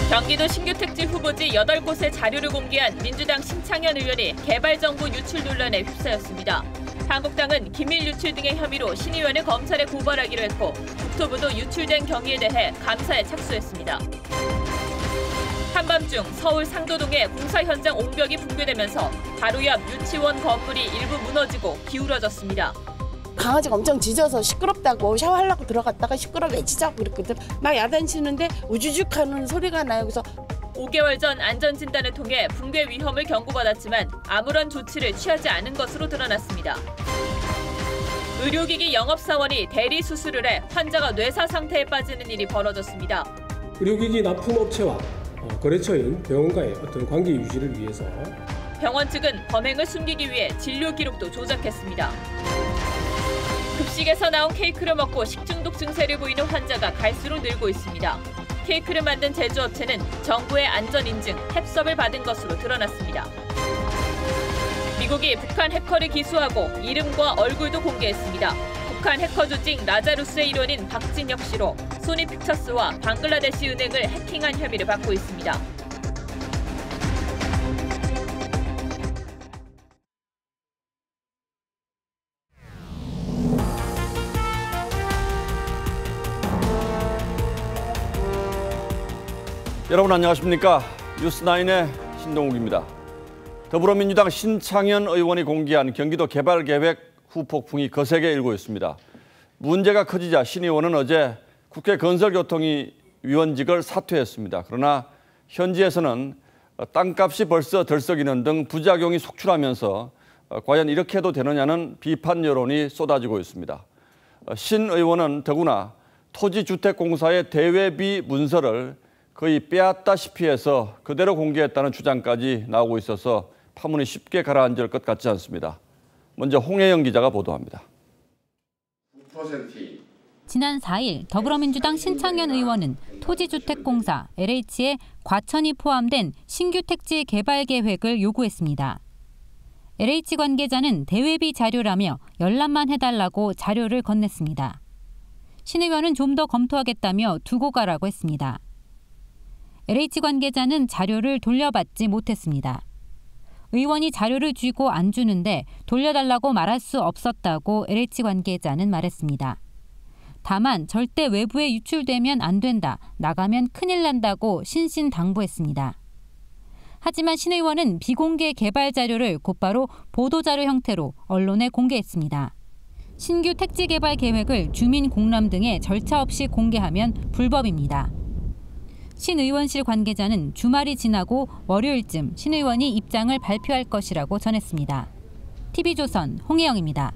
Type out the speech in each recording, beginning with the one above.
경기도 신규 택지 후보지 8곳의 자료를 공개한 민주당 신창현 의원이 개발 정보 유출 논란에 휩싸였습니다. 한국당은 기밀 유출 등의 혐의로 신 의원을 검찰에 고발하기로 했고 국토부도 유출된 경위에 대해 감사에 착수했습니다. 한밤중 서울 상도동의 공사 현장 옹벽이 붕괴되면서 바로 옆 유치원 건물이 일부 무너지고 기울어졌습니다. 강아지가 엄청 짖어서 시끄럽다고 샤워하려고 들어갔다가 시끄러워 외치자고 이랬거든. 막 야단치는데 우주죽 하는 소리가 나요. 그래서 5개월 전 안전진단을 통해 붕괴 위험을 경고받았지만 아무런 조치를 취하지 않은 것으로 드러났습니다. 의료기기 영업사원이 대리 수술을 해 환자가 뇌사 상태에 빠지는 일이 벌어졌습니다. 의료기기 납품업체와 거래처인 병원과의 어떤 관계 유지를 위해서 병원 측은 범행을 숨기기 위해 진료 기록도 조작했습니다. 급식에서 나온 케이크를 먹고 식중독 증세를 보이는 환자가 갈수록 늘고 있습니다. 케이크를 만든 제조업체는 정부의 안전인증, 햅섭을 받은 것으로 드러났습니다. 미국이 북한 해커를 기소하고 이름과 얼굴도 공개했습니다. 북한 해커 조직 라자루스의 일원인 박진혁 씨로 소니픽처스와 방글라데시 은행을 해킹한 혐의를 받고 있습니다. 여러분 안녕하십니까? 뉴스9의 신동욱입니다. 더불어민주당 신창현 의원이 공개한 경기도 개발계획 후폭풍이 거세게 일고 있습니다. 문제가 커지자 신 의원은 어제 국회 건설교통위원직을 사퇴했습니다. 그러나 현지에서는 땅값이 벌써 들썩이는 등 부작용이 속출하면서 과연 이렇게 해도 되느냐는 비판 여론이 쏟아지고 있습니다. 신 의원은 더구나 토지주택공사의 대외비 문서를 거의 빼앗다시피 해서 그대로 공개했다는 주장까지 나오고 있어서 파문이 쉽게 가라앉을 것 같지 않습니다. 먼저 홍혜영 기자가 보도합니다. 지난 4일 더불어민주당 신창현 의원은 토지주택공사 LH의 과천이 포함된 신규 택지 개발 계획을 요구했습니다. LH 관계자는 대외비 자료라며 열람만 해달라고 자료를 건넸습니다. 신 의원은 좀 더 검토하겠다며 두고 가라고 했습니다. LH 관계자는 자료를 돌려받지 못했습니다. 의원이 자료를 쥐고 안 주는데 돌려달라고 말할 수 없었다고 LH 관계자는 말했습니다. 다만 절대 외부에 유출되면 안 된다, 나가면 큰일 난다고 신신당부했습니다. 하지만 신 의원은 비공개 개발 자료를 곧바로 보도자료 형태로 언론에 공개했습니다. 신규 택지 개발 계획을 주민 공람 등의 절차 없이 공개하면 불법입니다. 신 의원실 관계자는 주말이 지나고 월요일쯤 신 의원이 입장을 발표할 것이라고 전했습니다. TV조선 홍혜영입니다.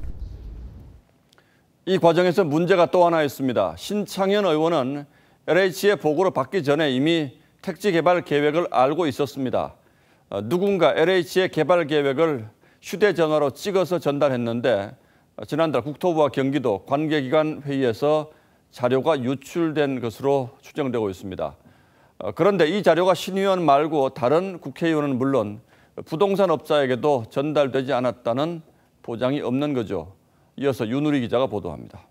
이 과정에서 문제가 또 하나 있습니다. 신창현 의원은 LH의 보고를 받기 전에 이미 택지 개발 계획을 알고 있었습니다. 누군가 LH의 개발 계획을 휴대전화로 찍어서 전달했는데 지난달 국토부와 경기도 관계기관 회의에서 자료가 유출된 것으로 추정되고 있습니다. 그런데 이 자료가 신 의원 말고 다른 국회의원은 물론 부동산 업자에게도 전달되지 않았다는 보장이 없는 거죠. 이어서 윤우리 기자가 보도합니다.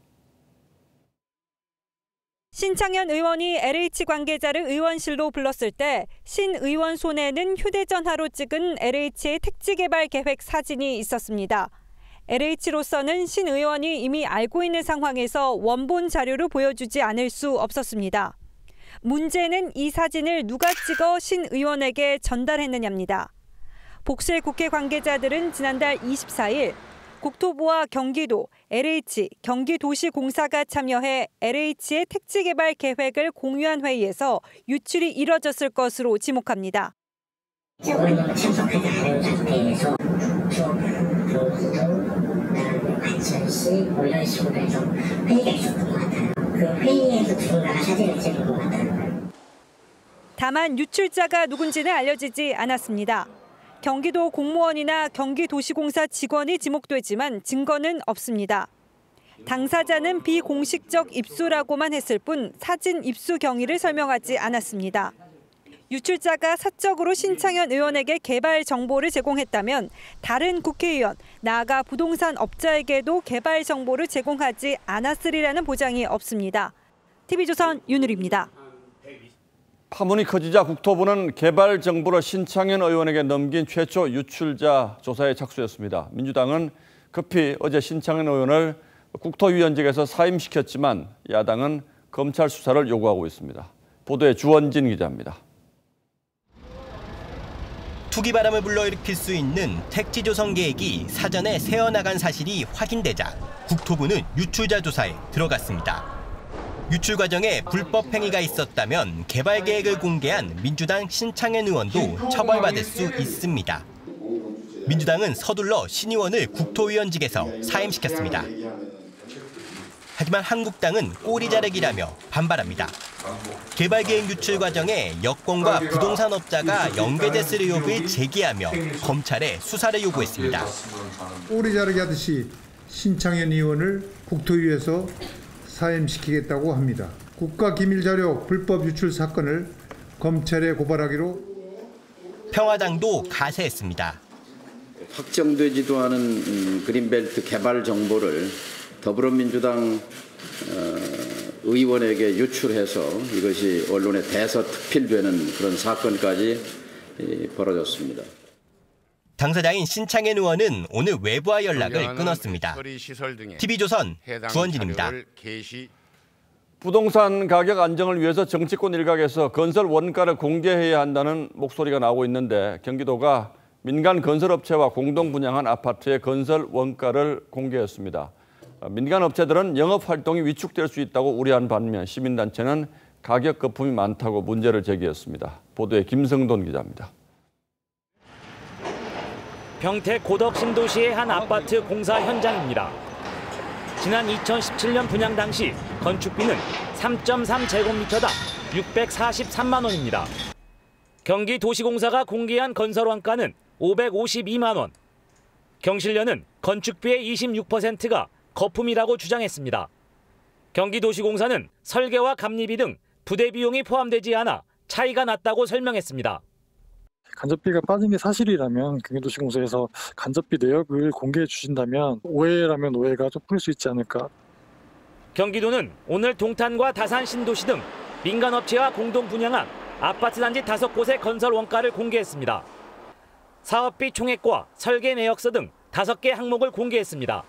신창현 의원이 LH 관계자를 의원실로 불렀을 때 신 의원 손에는 휴대전화로 찍은 LH의 택지 개발 계획 사진이 있었습니다. LH로서는 신 의원이 이미 알고 있는 상황에서 원본 자료를 보여주지 않을 수 없었습니다. 문제는 이 사진을 누가 찍어 신 의원에게 전달했느냐입니다. 복수의 국회 관계자들은 지난달 24일 국토부와 경기도, LH, 경기도시공사가 참여해 LH의 택지 개발 계획을 공유한 회의에서 유출이 이뤄졌을 것으로 지목합니다. 다만 유출자가 누군지는 알려지지 않았습니다. 경기도 공무원이나 경기도시공사 직원이 지목되지만 증거는 없습니다. 당사자는 비공식적 입수라고만 했을 뿐 사진 입수 경위를 설명하지 않았습니다. 유출자가 사적으로 신창현 의원에게 개발 정보를 제공했다면 다른 국회의원, 나아가 부동산 업자에게도 개발 정보를 제공하지 않았으리라는 보장이 없습니다. TV조선 윤우리입니다. 파문이 커지자 국토부는 개발 정보를 신창현 의원에게 넘긴 최초 유출자 조사에 착수했습니다. 민주당은 급히 어제 신창현 의원을 국토위원직에서 사임시켰지만 야당은 검찰 수사를 요구하고 있습니다. 보도에 주원진 기자입니다. 투기바람을 불러일으킬 수 있는 택지 조성 계획이 사전에 세어나간 사실이 확인되자 국토부는 유출자 조사에 들어갔습니다. 유출 과정에 불법 행위가 있었다면 개발 계획을 공개한 민주당 신창현 의원도 처벌받을 수 있습니다. 민주당은 서둘러 신 의원을 국토위원직에서 사임시켰습니다. 하지만 한국당은 꼬리 자르기라며 반발합니다. 개발 계획 유출 과정에 여권과 부동산 업자가 연계됐을 의혹을 제기하며 검찰에 수사를 요구했습니다. 꼬리 자르기 하듯이 신창현 의원을 국토위에서 사임시키겠다고 합니다. 국가기밀자료 불법 유출 사건을 검찰에 고발하기로. 평화당도 가세했습니다. 확정되지도 않은 그린벨트 개발 정보를 더불어민주당 의원에게 유출해서 이것이 언론에 대서특필되는 그런 사건까지 벌어졌습니다. 당사자인 신창현 의원은 오늘 외부와 연락을 끊었습니다. TV조선 주원진입니다. 부동산 가격 안정을 위해서 정치권 일각에서 건설 원가를 공개해야 한다는 목소리가 나오고 있는데 경기도가 민간 건설업체와 공동 분양한 아파트의 건설 원가를 공개했습니다. 민간 업체들은 영업 활동이 위축될 수 있다고 우려한 반면 시민단체는 가격 거품이 많다고 문제를 제기했습니다. 보도에 김성돈 기자입니다. 평택 고덕 신도시의 한 아파트 공사 현장입니다. 지난 2017년 분양 당시 건축비는 3.3제곱미터당 643만 원입니다. 경기도시공사가 공개한 건설 원가는 552만 원. 경실련은 건축비의 26%가 거품이라고 주장했습니다. 경기도시공사는 설계와 감리비 등 부대 비용이 포함되지 않아 차이가 났다고 설명했습니다. 간접비가 빠진 게 사실이라면 경기도시공사에서 간접비 내역을 공개해 주신다면 오해라면 오해가 좀 풀릴 수 있지 않을까. 경기도는 오늘 동탄과 다산 신도시 등 민간업체와 공동 분양한 아파트 단지 5곳의 건설 원가를 공개했습니다. 사업비 총액과 설계 내역서 등 5개 항목을 공개했습니다.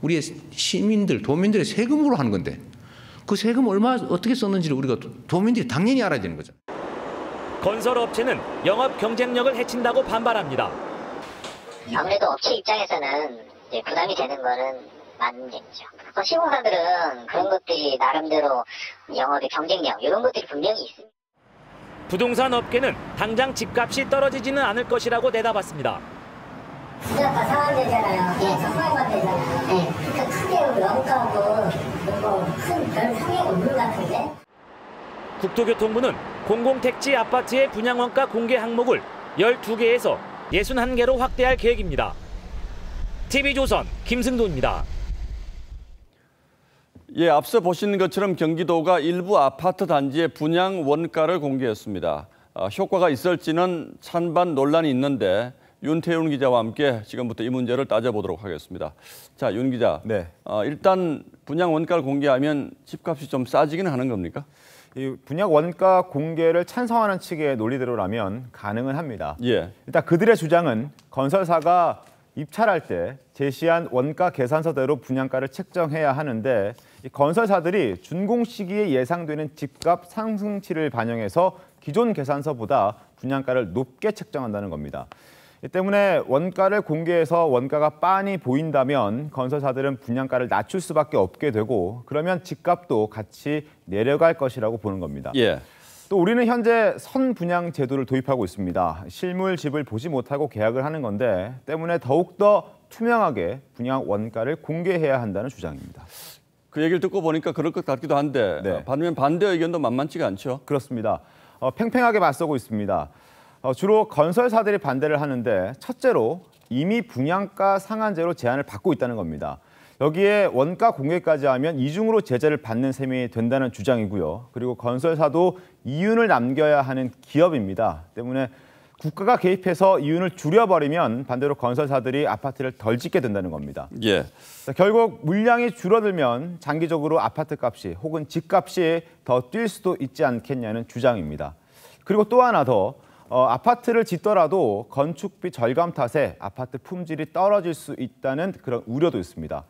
우리의 시민들, 도민들의 세금으로 하는 건데 그 세금 얼마 어떻게 썼는지를 우리가 도민들이 당연히 알아야 되는 거죠. 건설업체는 영업 경쟁력을 해친다고 반발합니다. 아무래도 업체 입장에서는 이제 부담이 되는 거는 맞는 얘기죠. 시공사들은 그런 것들이 나름대로 영업의 경쟁력 이런 것들이 분명히 있습니다. 부동산 업계는 당장 집값이 떨어지지는 않을 것이라고 내다봤습니다. 분양가 상한되잖아요. 예, 상한되잖아요. 예, 그러니까 크게 원가하고 큰 상해 없는 것 같은데. 국토교통부는 공공택지 아파트의 분양원가 공개 항목을 12개에서 61개로 확대할 계획입니다. TV조선 김승도입니다. 예, 앞서 보신 것처럼 경기도가 일부 아파트 단지의 분양 원가를 공개했습니다. 효과가 있을지는 찬반 논란이 있는데 윤태윤 기자와 함께 지금부터 이 문제를 따져보도록 하겠습니다. 자, 윤 기자. 네. 일단 분양 원가를 공개하면 집값이 좀 싸지기는 하는 겁니까? 이 분양 원가 공개를 찬성하는 측의 논리대로라면 가능은 합니다. 예. 일단 그들의 주장은 건설사가 입찰할 때 제시한 원가 계산서대로 분양가를 책정해야 하는데 이 건설사들이 준공 시기에 예상되는 집값 상승치를 반영해서 기존 계산서보다 분양가를 높게 책정한다는 겁니다. 이 때문에 원가를 공개해서 원가가 빤히 보인다면 건설사들은 분양가를 낮출 수밖에 없게 되고 그러면 집값도 같이 내려갈 것이라고 보는 겁니다. 예. 또 우리는 현재 선분양 제도를 도입하고 있습니다. 실물 집을 보지 못하고 계약을 하는 건데 때문에 더욱더 투명하게 분양 원가를 공개해야 한다는 주장입니다. 그 얘기를 듣고 보니까 그럴 것 같기도 한데 네. 반면 반대 의견도 만만치가 않죠. 그렇습니다. 팽팽하게 맞서고 있습니다. 주로 건설사들이 반대를 하는데 첫째로 이미 분양가 상한제로 제한을 받고 있다는 겁니다. 여기에 원가 공개까지 하면 이중으로 제재를 받는 셈이 된다는 주장이고요. 그리고 건설사도 이윤을 남겨야 하는 기업입니다. 때문에 국가가 개입해서 이윤을 줄여버리면 반대로 건설사들이 아파트를 덜 짓게 된다는 겁니다. 예. 결국 물량이 줄어들면 장기적으로 아파트 값이 혹은 집값이 더 뛸 수도 있지 않겠냐는 주장입니다. 그리고 또 하나 더 아파트를 짓더라도 건축비 절감 탓에 아파트 품질이 떨어질 수 있다는 그런 우려도 있습니다.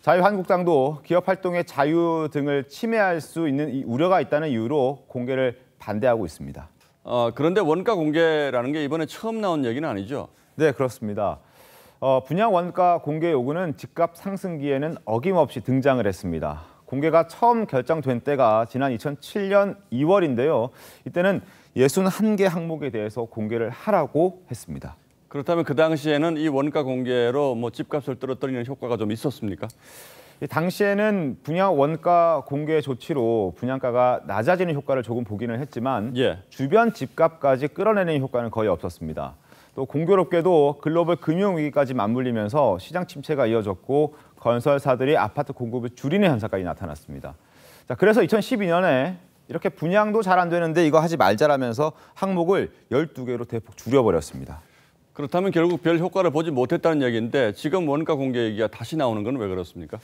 자유한국당도 기업 활동의 자유 등을 침해할 수 있는 이 우려가 있다는 이유로 공개를 반대하고 있습니다. 그런데 원가 공개라는 게 이번에 처음 나온 얘기는 아니죠? 네, 그렇습니다. 분양 원가 공개 요구는 집값 상승기에는 어김없이 등장을 했습니다. 공개가 처음 결정된 때가 지난 2007년 2월인데요. 이때는 61개 항목에 대해서 공개를 하라고 했습니다. 그렇다면 그 당시에는 이 원가 공개로 집값을 떨어뜨리는 효과가 좀 있었습니까? 당시에는 분양 원가 공개 조치로 분양가가 낮아지는 효과를 조금 보기는 했지만 주변 집값까지 끌어내는 효과는 거의 없었습니다. 또 공교롭게도 글로벌 금융위기까지 맞물리면서 시장 침체가 이어졌고 건설사들이 아파트 공급을 줄이는 현상까지 나타났습니다. 자, 그래서 2012년에 이렇게 분양도 잘 안 되는데 이거 하지 말자라면서 항목을 12개로 대폭 줄여버렸습니다. 그렇다면 결국 별 효과를 보지 못했다는 얘기인데 지금 원가 공개 얘기가 다시 나오는 건 왜 그렇습니까?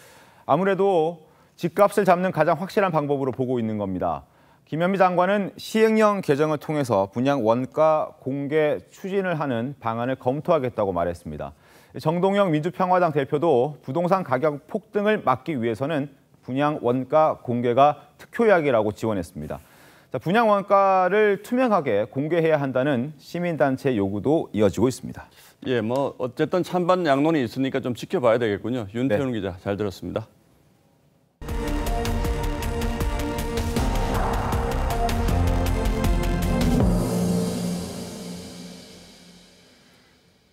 아무래도 집값을 잡는 가장 확실한 방법으로 보고 있는 겁니다. 김현미 장관은 시행령 개정을 통해서 분양 원가 공개 추진을 하는 방안을 검토하겠다고 말했습니다. 정동영 민주평화당 대표도 부동산 가격 폭등을 막기 위해서는 분양 원가 공개가 특효약이라고 지원했습니다. 자, 분양 원가를 투명하게 공개해야 한다는 시민단체 요구도 이어지고 있습니다. 예, 어쨌든 찬반 양론이 있으니까 좀 지켜봐야 되겠군요. 윤태훈 기자, 잘 들었습니다.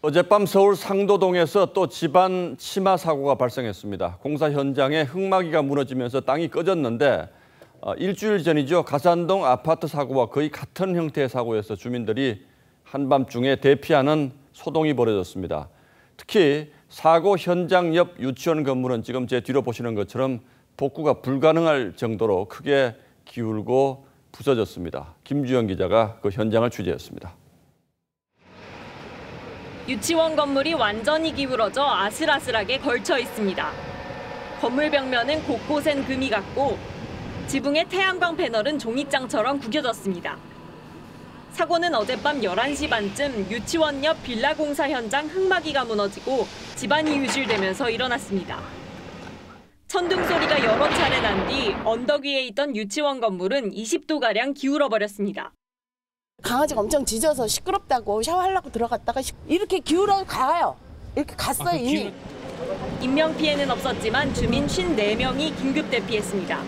어젯밤 서울 상도동에서 또 집안 침하 사고가 발생했습니다. 공사 현장에 흙막이가 무너지면서 땅이 꺼졌는데 일주일 전이죠. 가산동 아파트 사고와 거의 같은 형태의 사고에서 주민들이 한밤중에 대피하는 소동이 벌어졌습니다. 특히 사고 현장 옆 유치원 건물은 지금 제 뒤로 보시는 것처럼 복구가 불가능할 정도로 크게 기울고 부서졌습니다. 김주영 기자가 그 현장을 취재했습니다. 유치원 건물이 완전히 기울어져 아슬아슬하게 걸쳐 있습니다. 건물 벽면은 곳곳엔 금이 갔고 지붕의 태양광 패널은 종이장처럼 구겨졌습니다. 사고는 어젯밤 11시 반쯤 유치원 옆 빌라 공사 현장 흙막이가 무너지고 집안이 유실되면서 일어났습니다. 천둥 소리가 여러 차례 난 뒤 언덕 위에 있던 유치원 건물은 20도가량 기울어버렸습니다. 강아지가 엄청 짖어서 시끄럽다고 샤워하려고 들어갔다가 이렇게 기울어 가요. 이렇게 갔어요, 이미. 인명피해는 없었지만 주민 54명이 긴급 대피했습니다.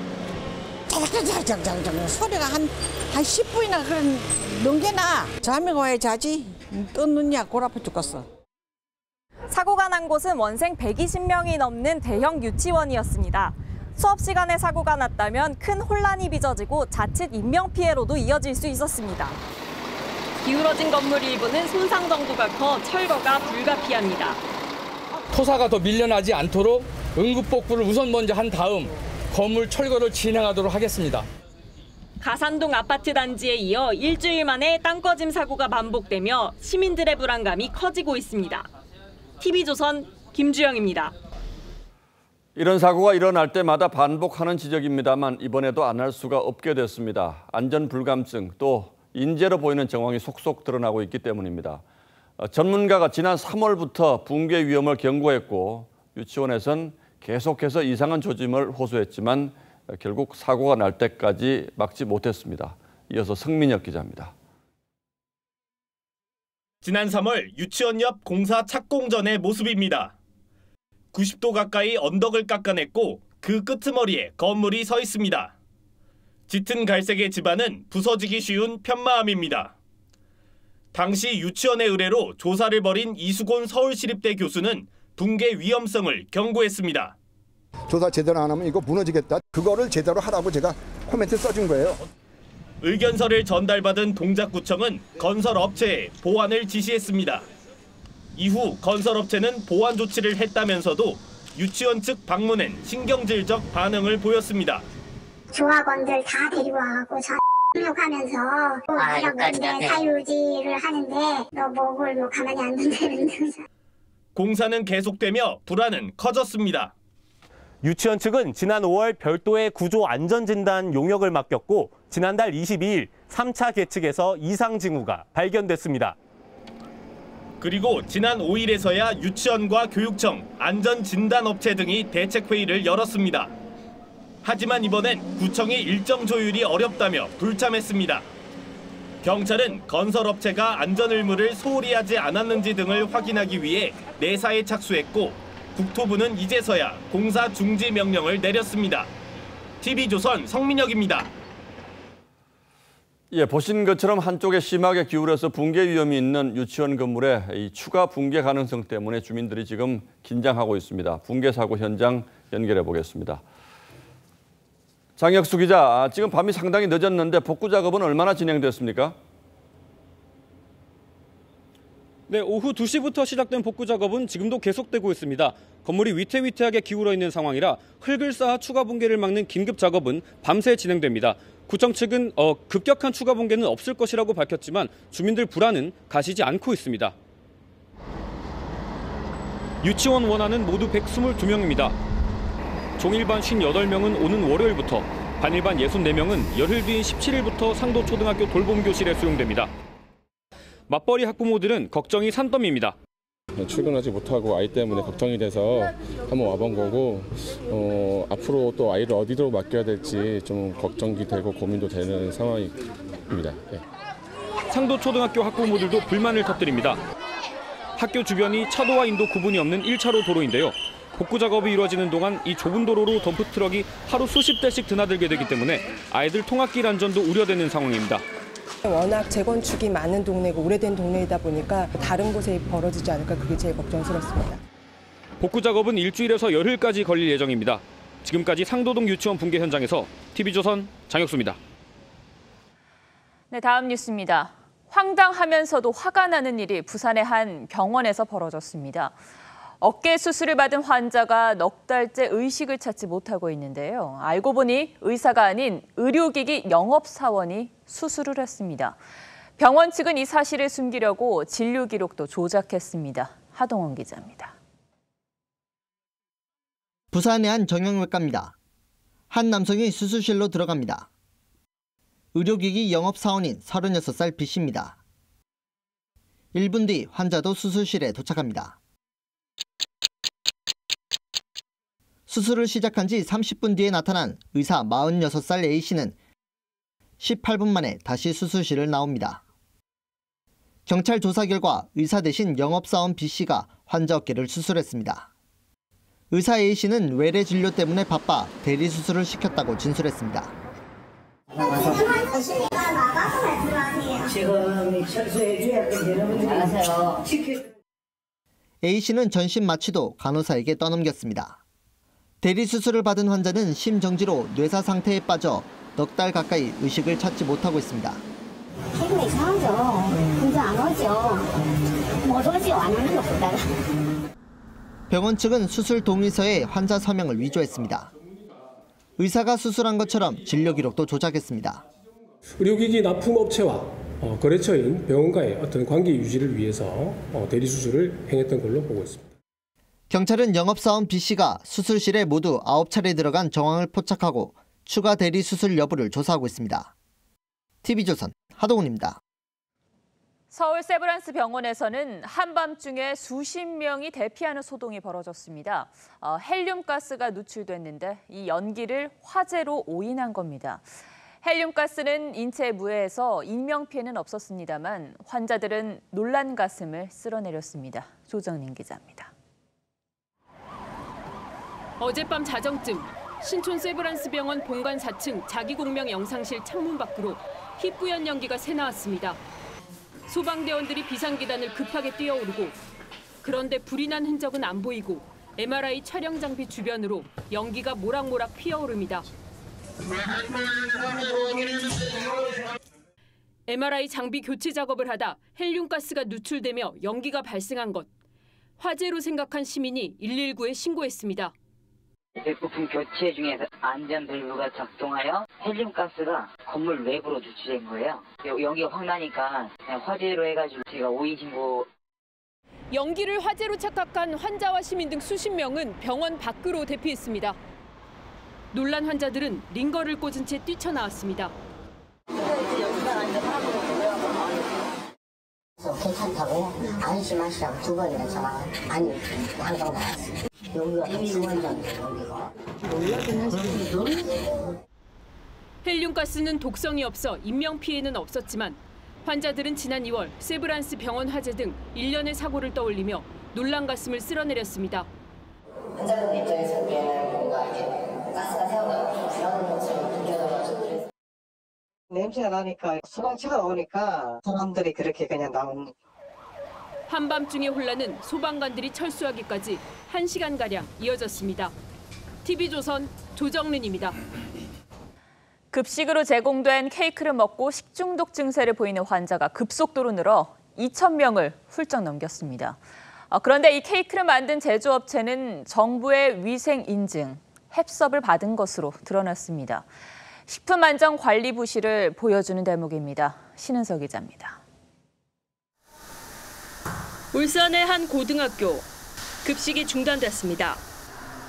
짱짱짱짱짱 소리가 한 10분이나 그런 넘게나. 잠이 와야 자지. 뜬 눈이야 골 아파 죽겠어. 사고가 난 곳은 원생 120명이 넘는 대형 유치원이었습니다. 수업 시간에 사고가 났다면 큰 혼란이 빚어지고 자칫 인명피해로도 이어질 수 있었습니다. 기울어진 건물 일부는 손상 정도가 커 철거가 불가피합니다. 토사가 더 밀려나지 않도록 응급복구를 우선 먼저 한 다음 건물 철거를 진행하도록 하겠습니다. 가산동 아파트 단지에 이어 일주일 만에 땅꺼짐 사고가 반복되며 시민들의 불안감이 커지고 있습니다. TV조선 김주영입니다. 이런 사고가 일어날 때마다 반복하는 지적입니다만 이번에도 안 할 수가 없게 됐습니다. 안전 불감증 또 인재로 보이는 정황이 속속 드러나고 있기 때문입니다. 전문가가 지난 3월부터 붕괴 위험을 경고했고 유치원에선 계속해서 이상한 조짐을 호소했지만 결국 사고가 날 때까지 막지 못했습니다. 이어서 성민혁 기자입니다. 지난 3월 유치원 옆 공사 착공 전의 모습입니다. 90도 가까이 언덕을 깎아냈고 그 끄트머리에 건물이 서 있습니다. 짙은 갈색의 집안은 부서지기 쉬운 편마암입니다. 당시 유치원의 의뢰로 조사를 벌인 이수곤 서울시립대 교수는 붕괴 위험성을 경고했습니다. 조사 제대로 안 하면 이거 무너지겠다. 그거를 제대로 하라고 제가 코멘트 써준 거예요. 의견서를 전달받은 동작구청은 건설업체에 보완을 지시했습니다. 이후 건설업체는 보완 조치를 했다면서도 유치원 측 방문엔 신경질적 반응을 보였습니다. 조합원들 다 데리고 와갖고 욕하면서 내가 뭔데 사유지를 하는데 너 목을 뭐 가만히 안 둔다는 거죠. 공사는 계속되며 불안은 커졌습니다. 유치원 측은 지난 5월 별도의 구조 안전진단 용역을 맡겼고 지난달 22일 3차 계측에서 이상 징후가 발견됐습니다. 그리고 지난 5일에서야 유치원과 교육청, 안전진단업체 등이 대책회의를 열었습니다. 하지만 이번엔 구청이 일정 조율이 어렵다며 불참했습니다. 경찰은 건설업체가 안전 의무를 소홀히 하지 않았는지 등을 확인하기 위해 내사에 착수했고 국토부는 이제서야 공사 중지 명령을 내렸습니다. TV조선 성민혁입니다. 예, 보신 것처럼 한쪽에 심하게 기울어서 붕괴 위험이 있는 유치원 건물의 이 추가 붕괴 가능성 때문에 주민들이 지금 긴장하고 있습니다. 붕괴 사고 현장 연결해 보겠습니다. 장혁수 기자, 지금 밤이 상당히 늦었는데 복구 작업은 얼마나 진행됐습니까? 네, 오후 2시부터 시작된 복구 작업은 지금도 계속되고 있습니다. 건물이 위태위태하게 기울어 있는 상황이라 흙을 쌓아 추가 붕괴를 막는 긴급 작업은 밤새 진행됩니다. 구청 측은 급격한 추가 붕괴는 없을 것이라고 밝혔지만 주민들 불안은 가시지 않고 있습니다. 유치원 원안은 모두 122명입니다. 종일반 58명은 오는 월요일부터, 반일반 64명은 열흘 뒤인 17일부터 상도초등학교 돌봄교실에 수용됩니다. 맞벌이 학부모들은 걱정이 산더미입니다. 출근하지 못하고 아이 때문에 걱정이 돼서 한번 와본 거고 앞으로 또 아이를 어디로 맡겨야 될지 좀 걱정이 되고 고민도 되는 상황입니다. 네. 상도초등학교 학부모들도 불만을 터뜨립니다. 학교 주변이 차도와 인도 구분이 없는 1차로 도로인데요. 복구 작업이 이루어지는 동안 이 좁은 도로로 덤프트럭이 하루 수십 대씩 드나들게 되기 때문에 아이들 통학길 안전도 우려되는 상황입니다. 워낙 재건축이 많은 동네고 오래된 동네이다 보니까 다른 곳에 벌어지지 않을까 그게 제일 걱정스럽습니다. 복구 작업은 일주일에서 열흘까지 걸릴 예정입니다. 지금까지 상도동 유치원 붕괴 현장에서 TV조선 장혁수입니다. 네, 다음 뉴스입니다. 황당하면서도 화가 나는 일이 부산의 한 병원에서 벌어졌습니다. 어깨 수술을 받은 환자가 넉 달째 의식을 찾지 못하고 있는데요. 알고 보니 의사가 아닌 의료기기 영업사원이 수술을 했습니다. 병원 측은 이 사실을 숨기려고 진료 기록도 조작했습니다. 하동원 기자입니다. 부산의 한 정형외과입니다. 한 남성이 수술실로 들어갑니다. 의료기기 영업사원인 36살 B씨입니다. 1분 뒤 환자도 수술실에 도착합니다. 수술을 시작한 지 30분 뒤에 나타난 의사 46살 A씨는 18분 만에 다시 수술실을 나옵니다. 경찰 조사 결과 의사 대신 영업사원 B씨가 환자 어깨를 수술했습니다. 의사 A씨는 외래 진료 때문에 바빠 대리 수술을 시켰다고 진술했습니다. 지금 철수해줘야 되는 알아서요. A씨는 전신 마취도 간호사에게 떠넘겼습니다. 대리 수술을 받은 환자는 심정지로 뇌사 상태에 빠져 넉 달 가까이 의식을 찾지 못하고 있습니다. 기분이 이상하죠. 근데 안 오죠. 못 오죠. 안 오는 것보다. 병원 측은 수술 동의서에 환자 서명을 위조했습니다. 의사가 수술한 것처럼 진료 기록도 조작했습니다. 의료기기 납품업체와 거래처인 병원과의 어떤 관계 유지를 위해서 대리 수술을 행했던 걸로 보고 있습니다. 경찰은 영업사원 B씨가 수술실에 모두 9차례 들어간 정황을 포착하고 추가 대리 수술 여부를 조사하고 있습니다. TV조선 하동훈입니다. 서울 세브란스 병원에서는 한밤중에 수십 명이 대피하는 소동이 벌어졌습니다. 헬륨가스가 누출됐는데 이 연기를 화재로 오인한 겁니다. 헬륨가스는 인체에 무해해서 인명피해는 없었습니다만 환자들은 놀란 가슴을 쓸어내렸습니다. 조정린 기자입니다. 어젯밤 자정쯤 신촌 세브란스 병원 본관 4층 자기공명 영상실 창문 밖으로 희뿌연 연기가 새나왔습니다. 소방대원들이 비상계단을 급하게 뛰어오르고 그런데 불이 난 흔적은 안 보이고 MRI 촬영 장비 주변으로 연기가 모락모락 피어오릅니다. MRI 장비 교체 작업을 하다 헬륨가스가 누출되며 연기가 발생한 것. 화재로 생각한 시민이 119에 신고했습니다. 부품 교체 중에 안전밸브가 작동하여 헬륨가스가 건물 외부로 누출된 거예요. 연기가 확 나니까 그냥 화재로 해가지고 제가 5인 신고. 연기를 화재로 착각한 환자와 시민 등 수십 명은 병원 밖으로 대피했습니다. 놀란 환자들은 링거를 꽂은 채 뛰쳐나왔습니다. 괜찮다고 안심하시라고 2번이나 전화 아니 항상 나왔어요. 여기가 2년 전에 헬륨가스는 독성이 없어 인명 피해는 없었지만 환자들은 지난 2월 세브란스 병원 화재 등 일련의 사고를 떠올리며 놀란 가슴을 쓸어내렸습니다. 환자들 입장에서 뭔가 이렇게 가스가 새어나고 불안한 것처럼 느껴져가지고 냄새가 나니까 소방차가 오니까 사람들이 그렇게 그냥 나오는. 한밤중의 혼란은 소방관들이 철수하기까지 1시간가량 이어졌습니다. TV조선 조정른입니다. 급식으로 제공된 케이크를 먹고 식중독 증세를 보이는 환자가 급속도로 늘어 2,000명을 훌쩍 넘겼습니다. 그런데 이 케이크를 만든 제조업체는 정부의 위생 인증, 햅섭을 받은 것으로 드러났습니다. 식품안전관리부실을 보여주는 대목입니다. 신은석 기자입니다. 울산의 한 고등학교. 급식이 중단됐습니다.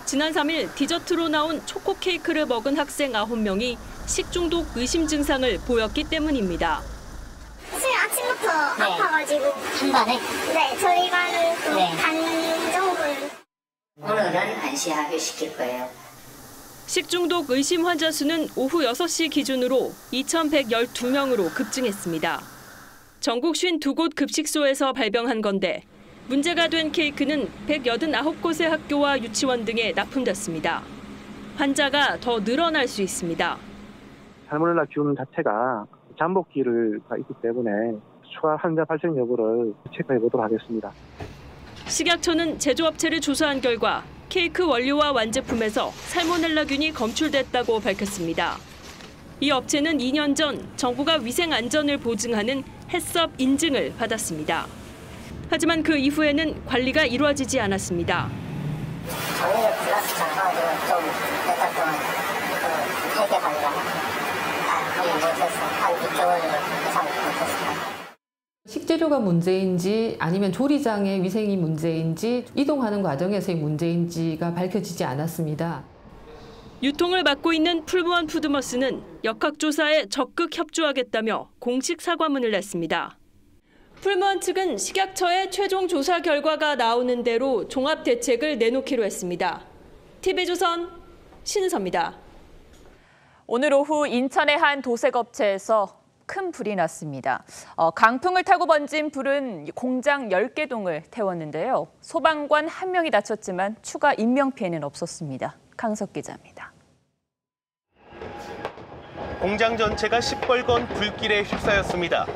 지난 3일 디저트로 나온 초코 케이크를 먹은 학생 9명이 식중독 의심 증상을 보였기 때문입니다. 사실 아침부터 아파가지고 한 반에? 네, 저희 반은 또 반 정도는. 오늘은 안시하게 시킬 거예요. 식중독 의심 환자 수는 오후 6시 기준으로 2,112명으로 급증했습니다. 전국 52곳 급식소에서 발병한 건데 문제가 된 케이크는 189곳의 학교와 유치원 등에 납품됐습니다. 환자가 더 늘어날 수 있습니다. 살모넬라 균 자체가 잠복기가 있기 때문에 추가 환자 발생 여부를 체크해 보도록 하겠습니다. 식약처는 제조업체를 조사한 결과 케이크 원료와 완제품에서 살모넬라균이 검출됐다고 밝혔습니다. 이 업체는 2년 전 정부가 위생 안전을 보증하는 햅섭 인증을 받았습니다. 하지만 그 이후에는 관리가 이루어지지 않았습니다. 작년에 플라스 장사가지고 좀 몇 달 동안 회계 관리가 하지 못해서 한 6개월 이상 못했습니다. 식재료가 문제인지 아니면 조리장의 위생이 문제인지 이동하는 과정에서의 문제인지가 밝혀지지 않았습니다. 유통을 맡고 있는 풀무원 푸드머스는 역학조사에 적극 협조하겠다며 공식 사과문을 냈습니다. 풀무원 측은 식약처의 최종 조사 결과가 나오는 대로 종합 대책을 내놓기로 했습니다. TV조선 신은서입니다. 오늘 오후 인천의 한 도색업체에서 큰 불이 났습니다. 강풍을 타고 번진 불은 공장 10개 동을 태웠는데요. 소방관 1명이 다쳤지만 추가 인명피해는 없었습니다. 강석 기자입니다. 공장 전체가 시뻘건 불길에 휩싸였습니다.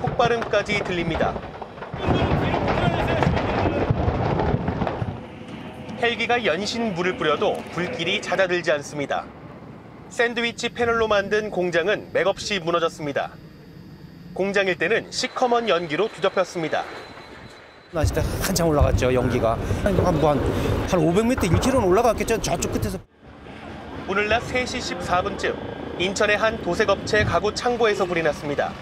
폭발음까지 들립니다. 헬기가 연신 물을 뿌려도 불길이 잦아들지 않습니다. 샌드위치 패널로 만든 공장은 맥없이 무너졌습니다. 공장 일대는 시커먼 연기로 뒤덮였습니다. 나 진짜 한참 올라갔죠, 연기가. 한 500m, 1km는 올라갔겠죠, 저쪽 끝에서. 오늘 낮 3시 14분쯤 인천의 한 도색업체 가구 창고에서 불이 났습니다.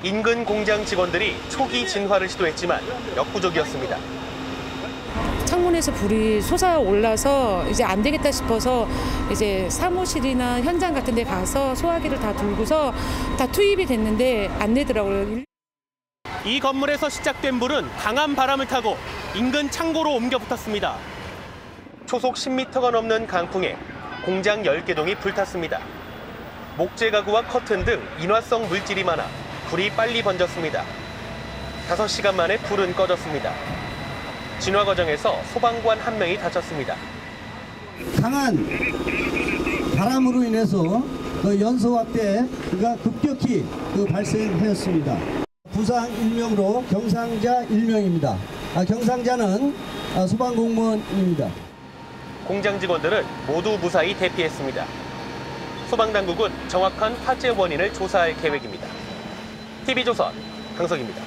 인근 공장 직원들이 초기 진화를 시도했지만 역부족이었습니다. 창문에서 불이 솟아올라서 이제 안 되겠다 싶어서 이제 사무실이나 현장 같은 데 가서 소화기를 다 들고서 다 투입이 됐는데 안 되더라고요. 이 건물에서 시작된 불은 강한 바람을 타고 인근 창고로 옮겨 붙었습니다. 초속 10m가 넘는 강풍에 공장 10개 동이 불탔습니다. 목재 가구와 커튼 등 인화성 물질이 많아 불이 빨리 번졌습니다. 5시간 만에 불은 꺼졌습니다. 진화 과정에서 소방관 1명이 다쳤습니다. 강한 바람으로 인해서 연소압대가 급격히 발생하였습니다. 부상 1명으로 경상자 1명입니다. 경상자는 소방공무원입니다. 공장 직원들은 모두 무사히 대피했습니다. 소방당국은 정확한 화재 원인을 조사할 계획입니다. TV조선 강석입니다.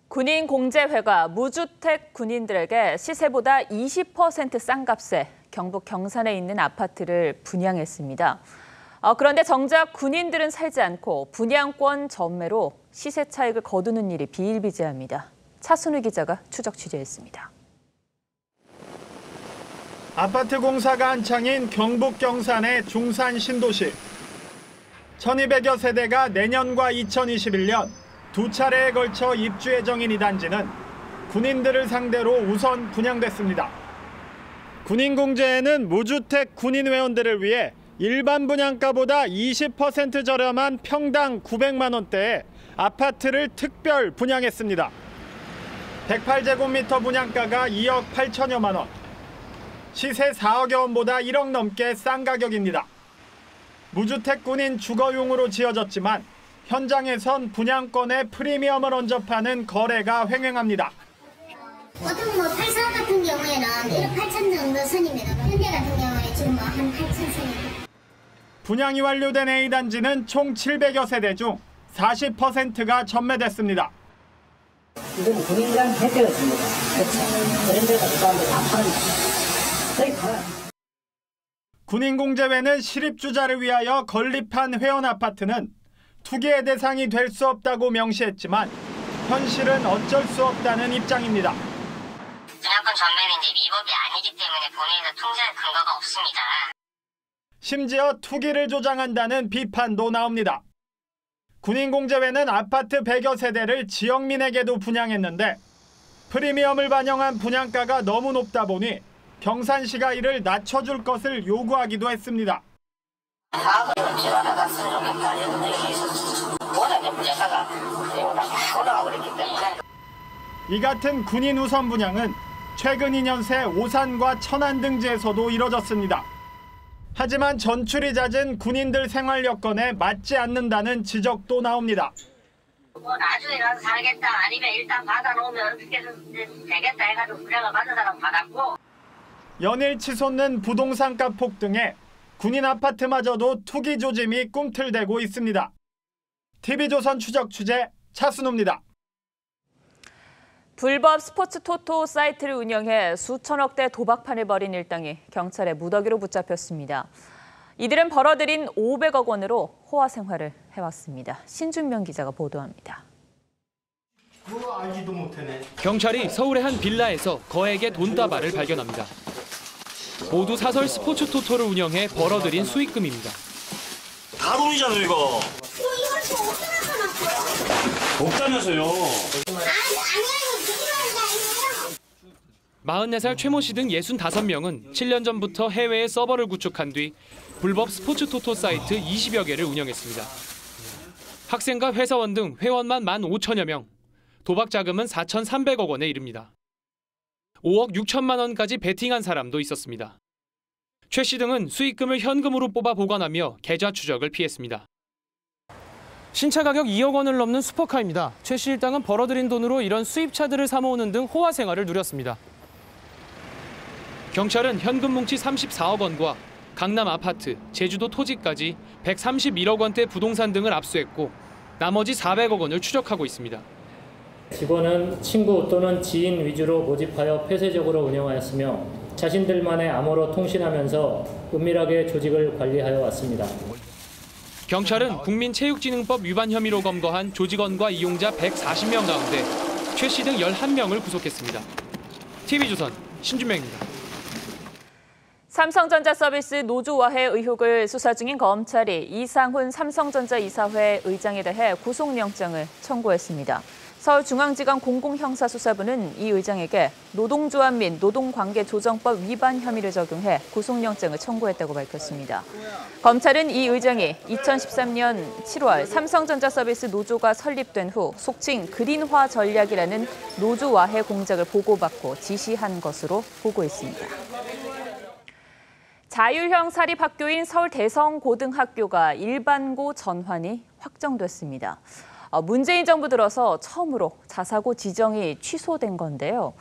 군인 공제회가 무주택 군인들에게 시세보다 20% 싼 값에 경북 경산에 있는 아파트를 분양했습니다. 그런데 정작 군인들은 살지 않고 분양권 전매로 시세 차익을 거두는 일이 비일비재합니다. 차순우 기자가 추적 취재했습니다. 아파트 공사가 한창인 경북 경산의 중산 신도시. 1200여 세대가 내년과 2021년 두 차례에 걸쳐 입주 예정인 이 단지는 군인들을 상대로 우선 분양됐습니다. 군인공제에는 무주택 군인 회원들을 위해 일반 분양가보다 20% 저렴한 평당 900만 원대의 아파트를 특별 분양했습니다. 108제곱미터 분양가가 2억 8천여만 원. 시세 4억여 원보다 1억 넘게 싼 가격입니다. 무주택 군인 주거용으로 지어졌지만 현장에선 분양권에 프리미엄을 얹어 파는 거래가 횡행합니다. 보통 8사 같은 경우에는 1억 8천 정도 선입니다. 현대 같은 경우에 지금 한 8천 선입니다. 분양이 완료된 A단지는 총 700여 세대 중 40%가 전매됐습니다. 이건 군인간 대표였습니다. 그렇죠. 그런 데가 그 사람들 다 파는 거의 팔아요. 군인공제회는 시립주자를 위하여 건립한 회원 아파트는 투기의 대상이 될 수 없다고 명시했지만 현실은 어쩔 수 없다는 입장입니다. 분양권 전매는 이제 위법이 아니기 때문에 본회의에서 통지할 근거가 없습니다. 심지어 투기를 조장한다는 비판도 나옵니다. 군인공제회는 아파트 100여 세대를 지역민에게도 분양했는데 프리미엄을 반영한 분양가가 너무 높다 보니 경산시가 이를 낮춰줄 것을 요구하기도 했습니다. 이 같은 군인 우선 분양은 최근 2년 새 오산과 천안 등지에서도 이뤄졌습니다. 하지만 전출이 잦은 군인들 생활 여건에 맞지 않는다는 지적도 나옵니다. 나중에 가서 살겠다 아니면 일단 받아놓으면 어떻게 되겠다 해가지고 분양을 받은 사람 받았고. 연일 치솟는 부동산가 폭등에 군인 아파트마저도 투기 조짐이 꿈틀대고 있습니다. TV조선 추적 취재 차순우입니다. 불법 스포츠 토토 사이트를 운영해 수천억대 도박판을 벌인 일당이 경찰의 무더기로 붙잡혔습니다. 이들은 벌어들인 500억 원으로 호화 생활을 해왔습니다. 신준명 기자가 보도합니다. 알지도 못하네. 경찰이 서울의 한 빌라에서 거액의 돈다발을 발견합니다. 모두 사설 스포츠 토토를 운영해 벌어들인 수익금입니다. 다 돈이잖아요, 이거. 없다면서요. 44살 최모 씨 등 65명은 7년 전부터 해외에 서버를 구축한 뒤 불법 스포츠 토토 사이트 20여 개를 운영했습니다. 학생과 회사원 등 회원만 15,000여 명, 도박 자금은 4,300억 원에 이릅니다. 5억 6천만 원까지 베팅한 사람도 있었습니다. 최 씨 등은 수익금을 현금으로 뽑아 보관하며 계좌 추적을 피했습니다. 신차 가격 2억 원을 넘는 슈퍼카입니다. 최 씨 일당은 벌어들인 돈으로 이런 수입차들을 사모으는 등 호화 생활을 누렸습니다. 경찰은 현금 뭉치 34억 원과 강남 아파트, 제주도 토지까지 131억 원대 부동산 등을 압수했고 나머지 400억 원을 추적하고 있습니다. 직원은 친구 또는 지인 위주로 모집하여 폐쇄적으로 운영하였으며 자신들만의 암호로 통신하면서 은밀하게 조직을 관리하여 왔습니다. 경찰은 국민체육진흥법 위반 혐의로 검거한 조직원과 이용자 140명 가운데 최 씨 등 11명을 구속했습니다. TV조선 신준명입니다. 삼성전자 서비스 노조와해 의혹을 수사 중인 검찰이 이상훈 삼성전자 이사회 의장에 대해 구속영장을 청구했습니다. 서울중앙지검 공공형사수사부는 이 의장에게 노동조합 및 노동관계조정법 위반 혐의를 적용해 구속영장을 청구했다고 밝혔습니다. 검찰은 이 의장이 2013년 7월 삼성전자 서비스 노조가 설립된 후 속칭 그린화 전략이라는 노조와해 공작을 보고받고 지시한 것으로 보고 있습니다. 자율형 사립학교인 서울 대성고등학교가 일반고 전환이 확정됐습니다. 문재인 정부 들어서 처음으로 자사고 지정이 취소된 건데요.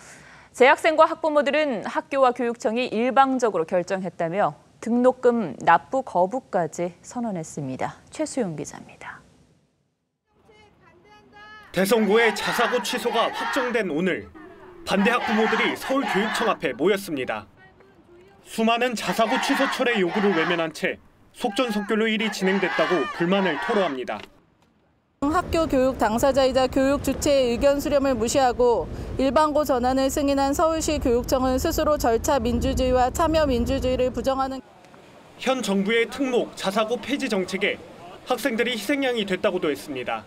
재학생과 학부모들은 학교와 교육청이 일방적으로 결정했다며 등록금 납부 거부까지 선언했습니다. 최수용 기자입니다. 대성고의 자사고 취소가 확정된 오늘, 반대 학부모들이 서울교육청 앞에 모였습니다. 수많은 자사고 취소철의 요구를 외면한 채 속전속결로 일이 진행됐다고 불만을 토로합니다. 학교 교육 당사자이자 교육 주체의 의견 수렴을 무시하고 일반고 전환을 승인한 서울시 교육청은 스스로 절차 민주주의와 참여 민주주의를 부정하는 현 정부의 특목 자사고 폐지 정책에 학생들이 희생양이 됐다고도 했습니다.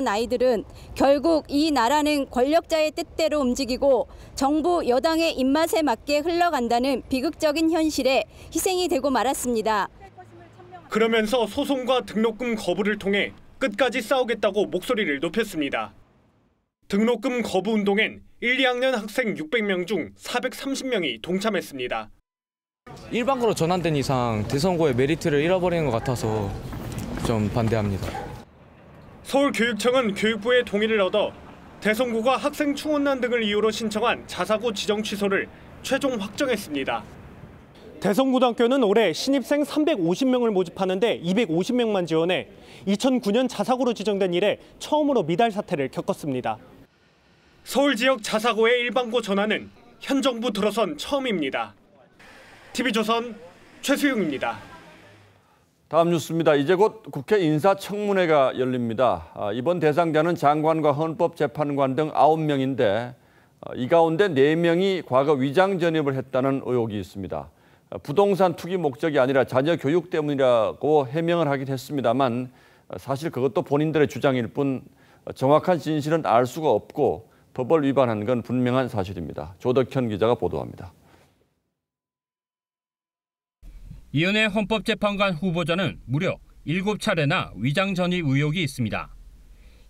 아이들은 결국 이 나라는 권력자의 뜻대로 움직이고 정부 여당의 입맛에 맞게 흘러간다는 비극적인 현실에 희생이 되고 말았습니다. 그러면서 소송과 등록금 거부를 통해 끝까지 싸우겠다고 목소리를 높였습니다. 등록금 거부 운동엔 1, 2학년 학생 600명 중 430명이 동참했습니다. 일반고로 전환된 이상 대성고의 메리트를 잃어버리는 것 같아서 좀 반대합니다. 서울교육청은 교육부의 동의를 얻어 대성고가 학생 충원난 등을 이유로 신청한 자사고 지정 취소를 최종 확정했습니다. 대성고등학교는 올해 신입생 350명을 모집하는데 250명만 지원해 2009년 자사고로 지정된 이래 처음으로 미달 사태를 겪었습니다. 서울 지역 자사고의 일반고 전환은 현 정부 들어선 처음입니다. TV조선 최수용입니다. 다음 뉴스입니다. 이제 곧 국회 인사청문회가 열립니다. 이번 대상자는 장관과 헌법재판관 등 9명인데 이 가운데 4명이 과거 위장 전입을 했다는 의혹이 있습니다. 부동산 투기 목적이 아니라 자녀 교육 때문이라고 해명을 하긴 했습니다만 사실 그것도 본인들의 주장일 뿐 정확한 진실은 알 수가 없고 법을 위반한 건 분명한 사실입니다. 조덕현 기자가 보도합니다. 이은혜 헌법재판관 후보자는 무려 7차례나 위장 전입 의혹이 있습니다.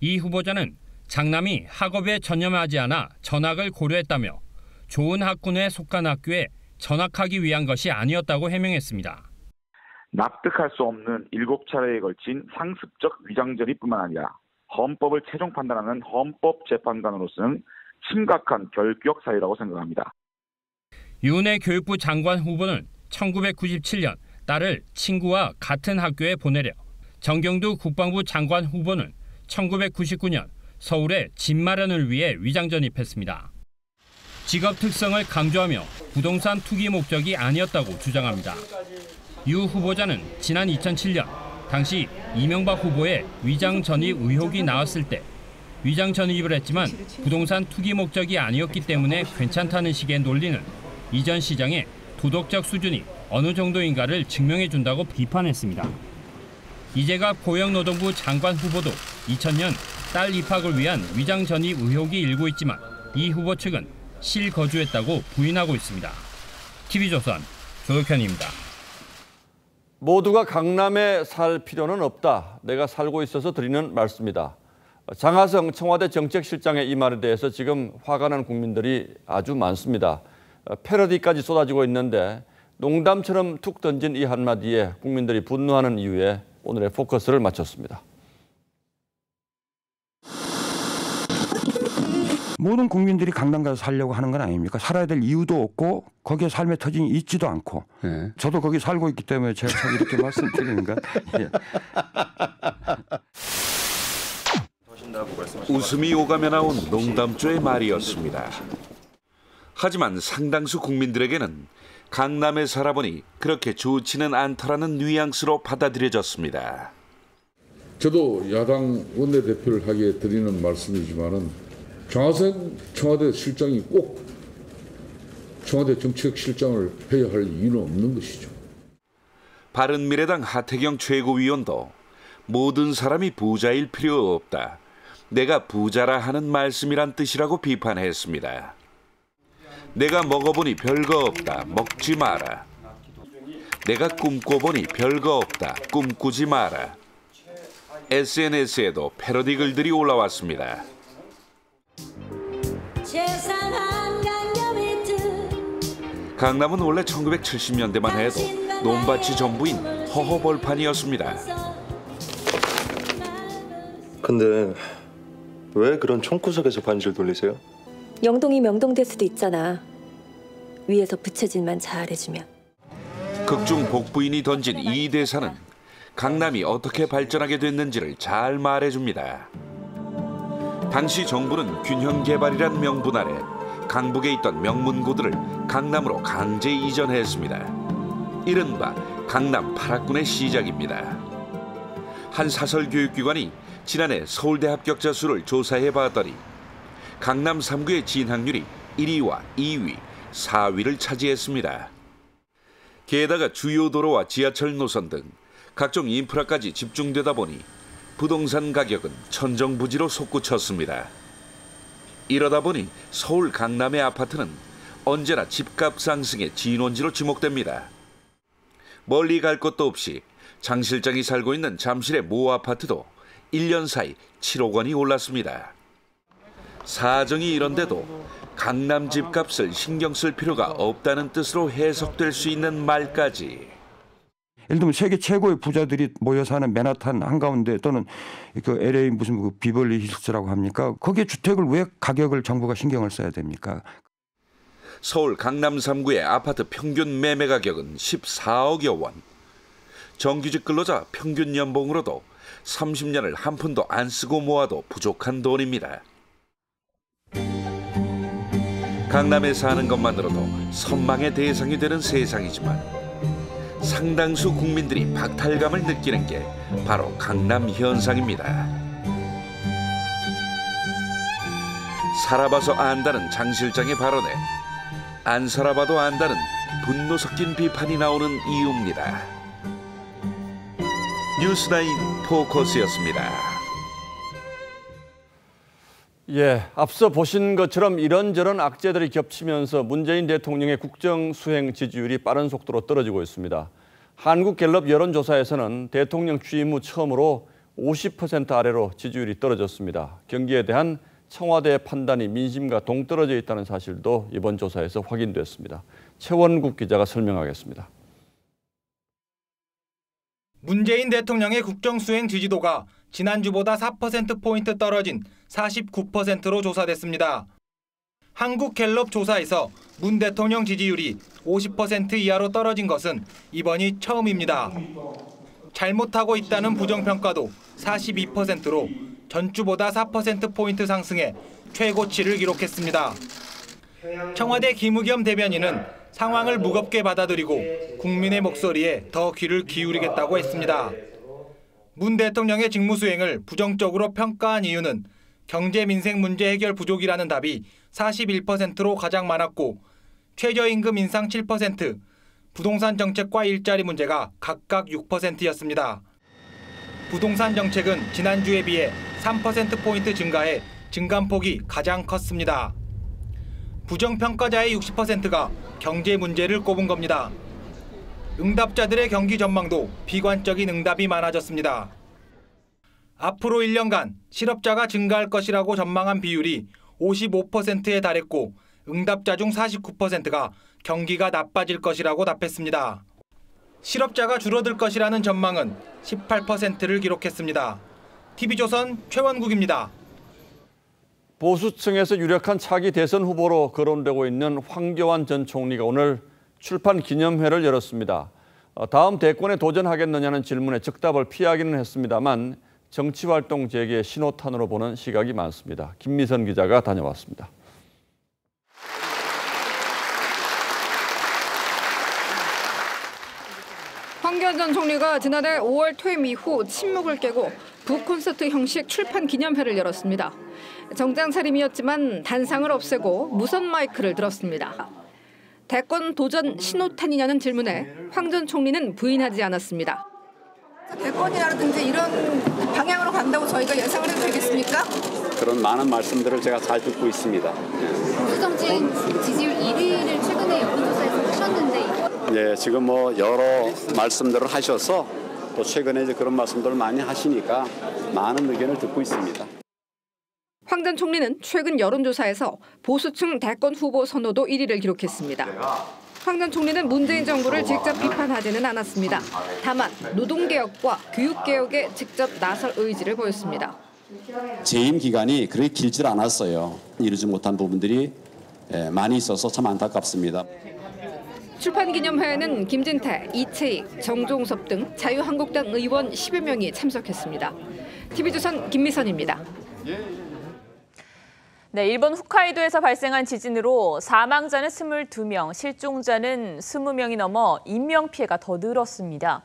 이 후보자는 장남이 학업에 전념하지 않아 전학을 고려했다며 좋은 학군에 속한 학교에 전학하기 위한 것이 아니었다고 해명했습니다. 납득할 수 없는 7차례에 걸친 상습적 위장 전입뿐만 아니라 헌법을 최종 판단하는 헌법재판관으로서는 심각한 결격 사유라고 생각합니다. 이은혜 교육부 장관 후보는 1997년 딸을 친구와 같은 학교에 보내려 정경두 국방부 장관 후보는 1999년 서울에 집 마련을 위해 위장 전입했습니다. 직업 특성을 강조하며 부동산 투기 목적이 아니었다고 주장합니다. 유 후보자는 지난 2007년 당시 이명박 후보의 위장 전입 의혹이 나왔을 때 위장 전입을 했지만 부동산 투기 목적이 아니었기 때문에 괜찮다는 식의 논리는 이전 시장의 도덕적 수준이 어느 정도인가를 증명해 준다고 비판했습니다. 이재갑 고용노동부 장관 후보도 2000년 딸 입학을 위한 위장 전입 의혹이 일고 있지만 이 후보 측은 실거주했다고 부인하고 있습니다. TV조선 조덕현입니다. 모두가 강남에 살 필요는 없다. 내가 살고 있어서 드리는 말씀이다. 장하성 청와대 정책실장의 이 말에 대해서 지금 화가 난 국민들이 아주 많습니다. 패러디까지 쏟아지고 있는데 농담처럼 툭 던진 이 한마디에 국민들이 분노하는 이유에 오늘의 포커스를 맞췄습니다. 모든 국민들이 강남 가서 살려고 하는 건 아닙니까? 살아야 될 이유도 없고 거기에 삶의 터전이 있지도 않고 네. 저도 거기 살고 있기 때문에 제가 참 이렇게 말씀드리는가. 예. 웃음이 오가며 나온 농담조의 말이었습니다. 하지만 상당수 국민들에게는 강남에 살아보니 그렇게 좋지는 않더라는 뉘앙스로 받아들여졌습니다. 저도 야당 원내대표를 하기에 드리는 말씀이지만은 장하성 청와대 실장이 꼭 청와대 정책실장을 해야 할 이유는 없는 것이죠. 바른미래당 하태경 최고위원도 모든 사람이 부자일 필요 없다. 내가 부자라 하는 말씀이란 뜻이라고 비판했습니다. 내가 먹어보니 별거 없다. 먹지 마라. 내가 꿈꿔보니 별거 없다. 꿈꾸지 마라. SNS에도 패러디 글들이 올라왔습니다. 강남은 원래 1970년대만 해도 논밭이 전부인 허허벌판이었습니다. 근데 왜 그런 총구석에서 반지를 돌리세요? 영동이 명동될 수도 있잖아. 위에서 부처질만 잘해주면. 극중 복부인이 던진 이 대사는 강남이 어떻게 발전하게 됐는지를 잘 말해줍니다. 당시 정부는 균형 개발이란 명분 아래 강북에 있던 명문고들을 강남으로 강제 이전했습니다. 이른바 강남 8학군의 시작입니다. 한 사설교육기관이 지난해 서울대 합격자 수를 조사해 봤더니 강남 3구의 진학률이 1위와 2위, 4위를 차지했습니다. 게다가 주요 도로와 지하철 노선 등 각종 인프라까지 집중되다 보니 부동산 가격은 천정부지로 솟구쳤습니다. 이러다 보니 서울 강남의 아파트는 언제나 집값 상승의 진원지로 지목됩니다. 멀리 갈 곳도 없이 장 실장이 살고 있는 잠실의 모 아파트도 1년 사이 7억 원이 올랐습니다. 사정이 이런데도 강남 집값을 신경 쓸 필요가 없다는 뜻으로 해석될 수 있는 말까지. 예를 들면 세계 최고의 부자들이 모여 사는 맨하탄 한가운데 또는 그 LA 무슨 그 비벌리 힐스라고 합니까? 거기에 주택을 왜 가격을 정부가 신경을 써야 됩니까? 서울 강남 3구의 아파트 평균 매매 가격은 14억여 원. 정규직 근로자 평균 연봉으로도 30년을 한 푼도 안 쓰고 모아도 부족한 돈입니다. 강남에 사는 것만으로도 선망의 대상이 되는 세상이지만 상당수 국민들이 박탈감을 느끼는 게 바로 강남 현상입니다. 살아봐서 안다는 장 실장의 발언에 안 살아봐도 안다는 분노 섞인 비판이 나오는 이유입니다. 뉴스나인 포커스였습니다. 예, 앞서 보신 것처럼 이런저런 악재들이 겹치면서 문재인 대통령의 국정 수행 지지율이 빠른 속도로 떨어지고 있습니다. 한국갤럽 여론조사에서는 대통령 취임 후 처음으로 50% 아래로 지지율이 떨어졌습니다. 경기에 대한 청와대의 판단이 민심과 동떨어져 있다는 사실도 이번 조사에서 확인됐습니다. 최원국 기자가 설명하겠습니다. 문재인 대통령의 국정 수행 지지도가 지난주보다 4%포인트 떨어진 49%로 조사됐습니다. 한국갤럽 조사에서 문 대통령 지지율이 50% 이하로 떨어진 것은 이번이 처음입니다. 잘못하고 있다는 부정평가도 42%로 전주보다 4%포인트 상승해 최고치를 기록했습니다. 청와대 김의겸 대변인은 상황을 무겁게 받아들이고 국민의 목소리에 더 귀를 기울이겠다고 했습니다. 문 대통령의 직무 수행을 부정적으로 평가한 이유는 경제 민생 문제 해결 부족이라는 답이 41%로 가장 많았고 최저임금 인상 7%, 부동산 정책과 일자리 문제가 각각 6%였습니다. 부동산 정책은 지난주에 비해 3%포인트 증가해 증감폭이 가장 컸습니다. 부정평가자의 60%가 경제 문제를 꼽은 겁니다. 응답자들의 경기 전망도 비관적인 응답이 많아졌습니다. 앞으로 1년간 실업자가 증가할 것이라고 전망한 비율이 55%에 달했고 응답자 중 49%가 경기가 나빠질 것이라고 답했습니다. 실업자가 줄어들 것이라는 전망은 18%를 기록했습니다. TV조선 최원국입니다. 보수층에서 유력한 차기 대선 후보로 거론되고 있는 황교안 전 총리가 오늘 출판 기념회를 열었습니다. 다음 대권에 도전하겠느냐는 질문에 즉답을 피하기는 했습니다만 정치활동 재개의 신호탄으로 보는 시각이 많습니다. 김미선 기자가 다녀왔습니다. 황교안 전 총리가 지난해 5월 퇴임 이후 침묵을 깨고 북콘서트 형식 출판 기념회를 열었습니다. 정장 차림이었지만 단상을 없애고 무선 마이크를 들었습니다. 대권 도전 신호탄이냐는 질문에 황 전 총리는 부인하지 않았습니다. 대권이라든지 이런 방향으로 간다고 저희가 예상을 해도 되겠습니까? 그런 많은 말씀들을 제가 잘 듣고 있습니다. 보수정치 지지율 1위를 최근에 여론조사에서 하셨는데 네, 지금 뭐 여러 말씀들을 하셔서 또 최근에 이제 그런 말씀들을 많이 하시니까 많은 의견을 듣고 있습니다. 황 전 총리는 최근 여론조사에서 보수층 대권 후보 선호도 1위를 기록했습니다. 황 전 총리는 문재인 정부를 직접 비판하지는 않았습니다. 다만 노동개혁과 교육개혁에 직접 나설 의지를 보였습니다. 재임 기간이 그렇게 길지 않았어요. 이루지 못한 부분들이 많이 있어서 참 안타깝습니다. 출판 기념회에는 김진태, 이채익, 정종섭 등 자유한국당 의원 10여 명이 참석했습니다. TV조선 김미선입니다. 네, 일본 홋카이도에서 발생한 지진으로 사망자는 22명, 실종자는 20명이 넘어 인명피해가 더 늘었습니다.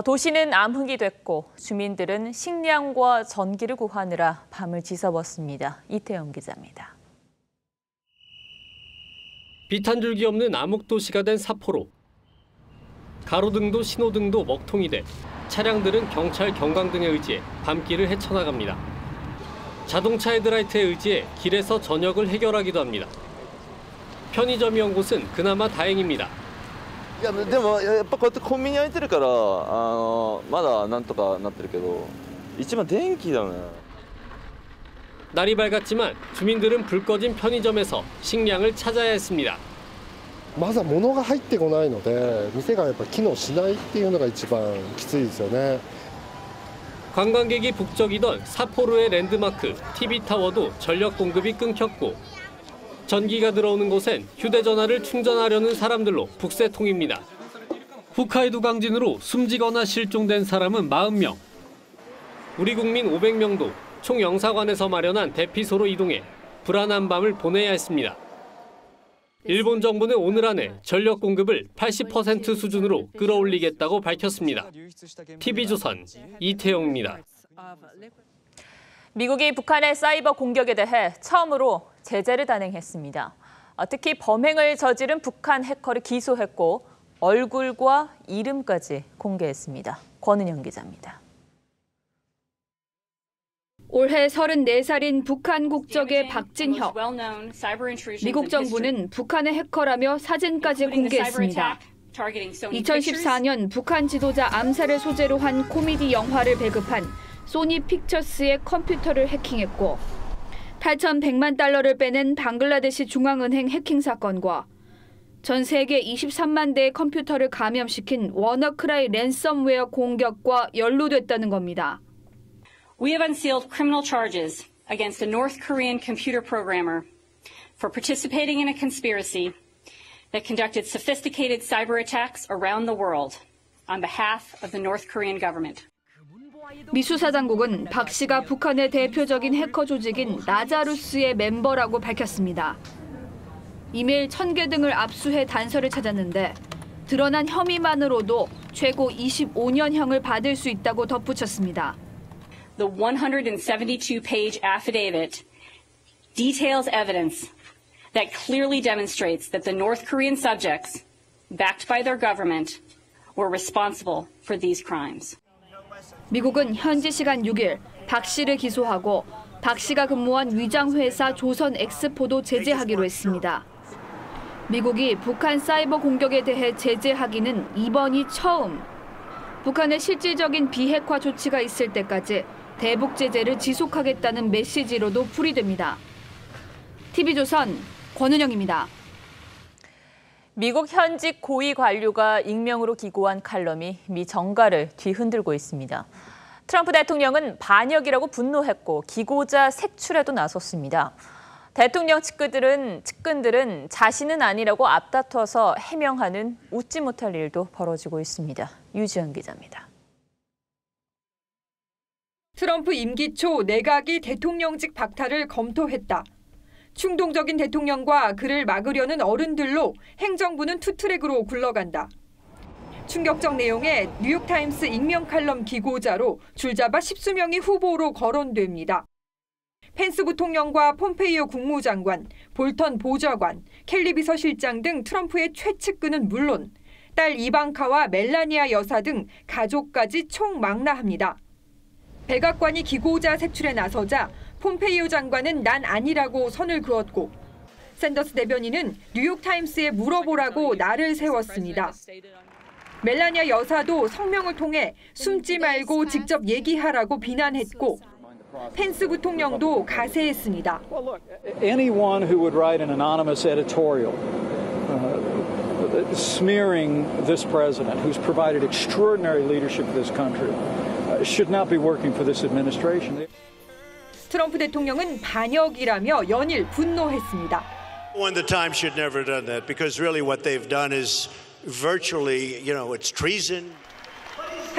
도시는 암흑이 됐고 주민들은 식량과 전기를 구하느라 밤을 지새웠습니다. 이태영 기자입니다. 빛 한 줄기 없는 암흑도시가 된 삿포로. 가로등도 신호등도 먹통이 돼 차량들은 경찰 경광등에 의지해 밤길을 헤쳐나갑니다. 자동차 헤드라이트에 의지해 길에서 저녁을 해결하기도 합니다. 편의점이 온 곳은 그나마 다행입니다. いやでもやっぱこうやってコンビニ開いてるからまだなんとかなってるけど一番電気だね. 날이 밝았지만 주민들은 불 꺼진 편의점에서 식량을 찾아야 했습니다. まだ物が入ってこないので店がやっぱ機能しないっていうのが一番きついですよね. 관광객이 북적이던 삿포로의 랜드마크 TV타워도 전력 공급이 끊겼고 전기가 들어오는 곳엔 휴대전화를 충전하려는 사람들로 북새통입니다. 홋카이도 강진으로 숨지거나 실종된 사람은 40명. 우리 국민 500명도 총영사관에서 마련한 대피소로 이동해 불안한 밤을 보내야 했습니다. 일본 정부는 오늘 안에 전력 공급을 80% 수준으로 끌어올리겠다고 밝혔습니다. TV조선 이태영입니다. 미국이 북한의 사이버 공격에 대해 처음으로 제재를 단행했습니다. 특히 범행을 저지른 북한 해커를 기소했고 얼굴과 이름까지 공개했습니다. 권은영 기자입니다. 올해 34살인 북한 국적의 박진혁. 미국 정부는 북한의 해커라며 사진까지 공개했습니다. 2014년 북한 지도자 암살을 소재로 한 코미디 영화를 배급한 소니 픽처스의 컴퓨터를 해킹했고 8,100만 달러를 빼낸 방글라데시 중앙은행 해킹 사건과 전 세계 23만 대의 컴퓨터를 감염시킨 워너크라이 랜섬웨어 공격과 연루됐다는 겁니다. We have unsealed criminal charges against a North Korean computer programmer for participating in a conspiracy that conducted sophisticated cyber attacks around the world on behalf of the North Korean government. 미 수사당국은 박 씨가 북한의 대표적인 해커 조직인 나자루스의 멤버라고 밝혔습니다. 이메일 1,000개 등을 압수해 단서를 찾았는데 드러난 혐의만으로도 최고 25년형을 받을 수 있다고 덧붙였습니다. The 172-page affidavit details evidence that clearly demonstrates that the North Korean subjects, backed by their government, were responsible for these crimes. 미국은 현지 시간 6일 박 씨를 기소하고 박 씨가 근무한 위장회사 조선 엑스포도 제재하기로 했습니다. 미국이 북한 사이버 공격에 대해 제재하기는 이번이 처음. 북한의 실질적인 비핵화 조치가 있을 때까지 대북 제재를 지속하겠다는 메시지로도 풀이됩니다. TV조선 권은영입니다. 미국 현직 고위 관료가 익명으로 기고한 칼럼이 미 정가를 뒤흔들고 있습니다. 트럼프 대통령은 반역이라고 분노했고 기고자 색출에도 나섰습니다. 대통령 측근들은 자신은 아니라고 앞다퉈서 해명하는 웃지 못할 일도 벌어지고 있습니다. 유지연 기자입니다. 트럼프 임기 초 내각이 대통령직 박탈을 검토했다. 충동적인 대통령과 그를 막으려는 어른들로 행정부는 투트랙으로 굴러간다. 충격적 내용의 뉴욕타임스 익명 칼럼 기고자로 줄잡아 10수명이 후보로 거론됩니다. 펜스 부통령과 폼페이오 국무장관, 볼턴 보좌관, 켈리 비서실장 등 트럼프의 최측근은 물론 딸 이방카와 멜라니아 여사 등 가족까지 총망라합니다. 백악관이 기고자 색출에 나서자 폼페이오 장관은 난 아니라고 선을 그었고 샌더스 대변인은 뉴욕타임스에 물어보라고 날을 세웠습니다. 멜라니아 여사도 성명을 통해 숨지 말고 직접 얘기하라고 비난했고 펜스 부통령도 가세했습니다. Anyone who would write an anonymous editorial smearing this president who's provided extraordinary leadership for this country should not be working for this administration. 트럼프 대통령은 반역이라며 연일 분노했습니다. When the Times should never have done that because really what they've done is virtually, it's treason.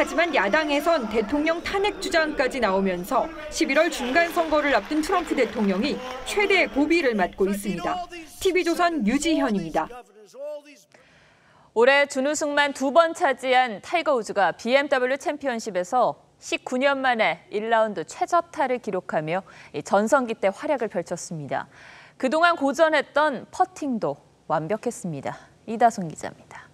하지만 야당에선 대통령 탄핵 주장까지 나오면서 11월 중간 선거를 앞둔 트럼프 대통령이 최대 고비를 맞고 있습니다. TV조선 유지현입니다. 올해 준우승만 2번 차지한 타이거 우즈가 BMW 챔피언십에서 19년 만에 1라운드 최저타를 기록하며 전성기 때 활약을 펼쳤습니다. 그동안 고전했던 퍼팅도 완벽했습니다. 이다솜 기자입니다.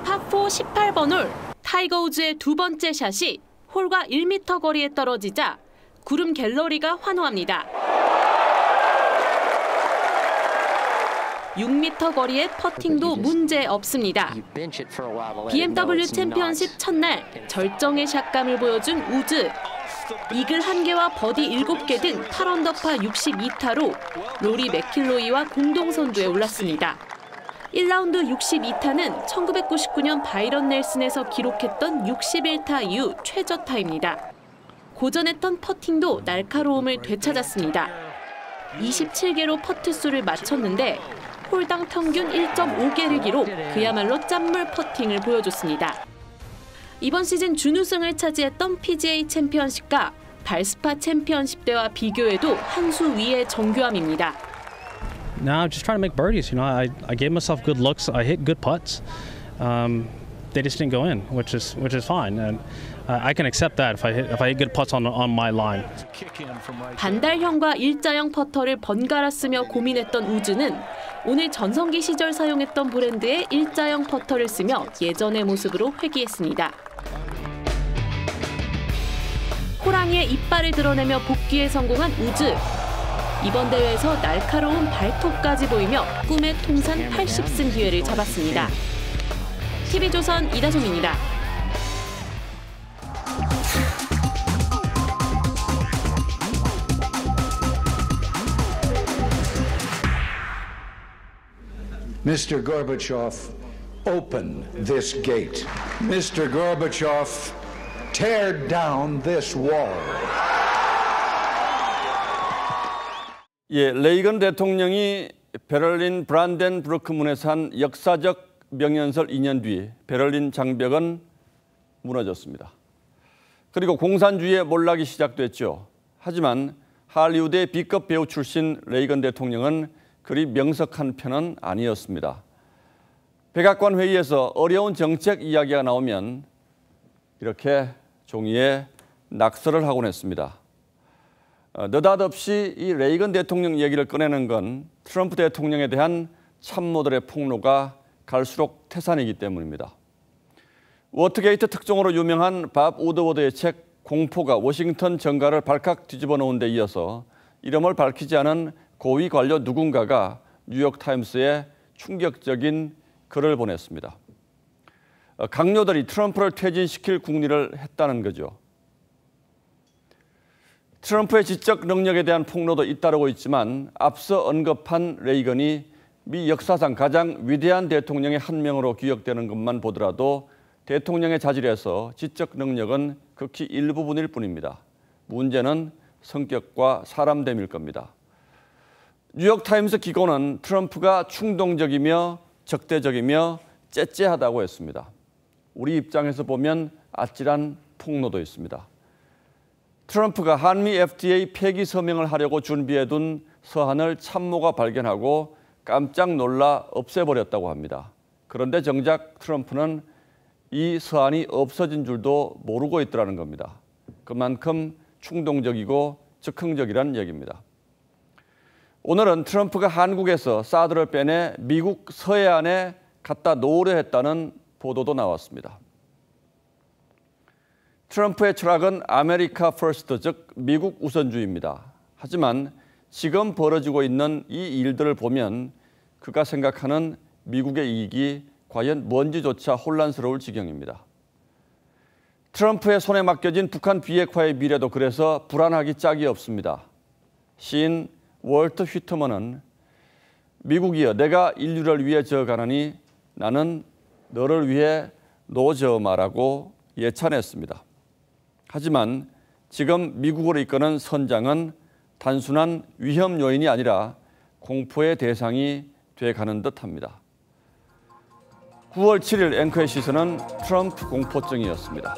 파4 18번 홀, 타이거 우즈의 두 번째 샷이 홀과 1m 거리에 떨어지자 구름 갤러리가 환호합니다. 6m 거리의 퍼팅도 문제 없습니다. BMW 챔피언십 첫날 절정의 샷감을 보여준 우즈. 이글 1개와 버디 7개 등 8언더파 62타로 로리 맥킬로이와 공동 선두에 올랐습니다. 1라운드 62타는 1999년 바이런 넬슨에서 기록했던 61타 이후 최저타입니다. 고전했던 퍼팅도 날카로움을 되찾았습니다. 27개로 퍼트 수를 맞췄는데 홀당 평균 1.5개를 기록, 그야말로 짠물 퍼팅을 보여줬습니다. 이번 시즌 준우승을 차지했던 PGA 챔피언십과 발스파 챔피언십 때와 비교해도 한 수 위의 정교함입니다. Now I'm just trying to make birdies. You know, I gave myself good looks. I hit good putts. They just didn't go in, which is fine. And I can accept that if I hit good putts on my line. 반달형과 일자형 퍼터를 번갈아 쓰며 고민했던 우즈는 오늘 전성기 시절 사용했던 브랜드의 일자형 퍼터를 쓰며 예전의 모습으로 회귀했습니다. 호랑이의 이빨을 드러내며 복귀에 성공한 우즈. 이번 대회에서 날카로운 발톱까지 보이며 꿈의 통산 80승 기회를 잡았습니다. TV조선 이다솜입니다. Mr. Gorbachev, open this gate. Mr. Gorbachev, tear down this wall. 예, 레이건 대통령이 베를린 브란덴부르크 문에서 한 역사적 명연설 2년 뒤 베를린 장벽은 무너졌습니다. 그리고 공산주의의 몰락이 시작됐죠. 하지만 할리우드의 B급 배우 출신 레이건 대통령은 그리 명석한 편은 아니었습니다. 백악관 회의에서 어려운 정책 이야기가 나오면 이렇게 종이에 낙서를 하곤 했습니다. 느닷없이 이 레이건 대통령 얘기를 꺼내는 건 트럼프 대통령에 대한 참모들의 폭로가 갈수록 태산이기 때문입니다. 워터게이트 특종으로 유명한 밥 우드워드의 책 공포가 워싱턴 정가를 발칵 뒤집어 놓은 데 이어서 이름을 밝히지 않은 고위 관료 누군가가 뉴욕타임스에 충격적인 글을 보냈습니다. 강요들이 트럼프를 퇴진시킬 궁리를 했다는 거죠. 트럼프의 지적 능력에 대한 폭로도 잇따르고 있지만 앞서 언급한 레이건이 미 역사상 가장 위대한 대통령의 한 명으로 기억되는 것만 보더라도 대통령의 자질에서 지적 능력은 극히 일부분일 뿐입니다. 문제는 성격과 사람됨일 겁니다. 뉴욕타임스 기고는 트럼프가 충동적이며 적대적이며 째째하다고 했습니다. 우리 입장에서 보면 아찔한 폭로도 있습니다. 트럼프가 한미 FTA 폐기 서명을 하려고 준비해둔 서한을 참모가 발견하고 깜짝 놀라 없애버렸다고 합니다. 그런데 정작 트럼프는 이 서한이 없어진 줄도 모르고 있더라는 겁니다. 그만큼 충동적이고 즉흥적이라는 얘기입니다. 오늘은 트럼프가 한국에서 사드를 빼내 미국 서해안에 갖다 놓으려 했다는 보도도 나왔습니다. 트럼프의 철학은 아메리카 퍼스트, 즉 미국 우선주의입니다. 하지만 지금 벌어지고 있는 이 일들을 보면 그가 생각하는 미국의 이익이 과연 뭔지조차 혼란스러울 지경입니다. 트럼프의 손에 맡겨진 북한 비핵화의 미래도 그래서 불안하기 짝이 없습니다. 시인 월트 휘트먼은 미국이여 내가 인류를 위해 저어가느니 나는 너를 위해 노저마라고 예찬했습니다. 하지만 지금 미국을 이끄는 선장은 단순한 위험 요인이 아니라 공포의 대상이 돼가는 듯합니다. 9월 7일 앵커의 시선은 트럼프 공포증이었습니다.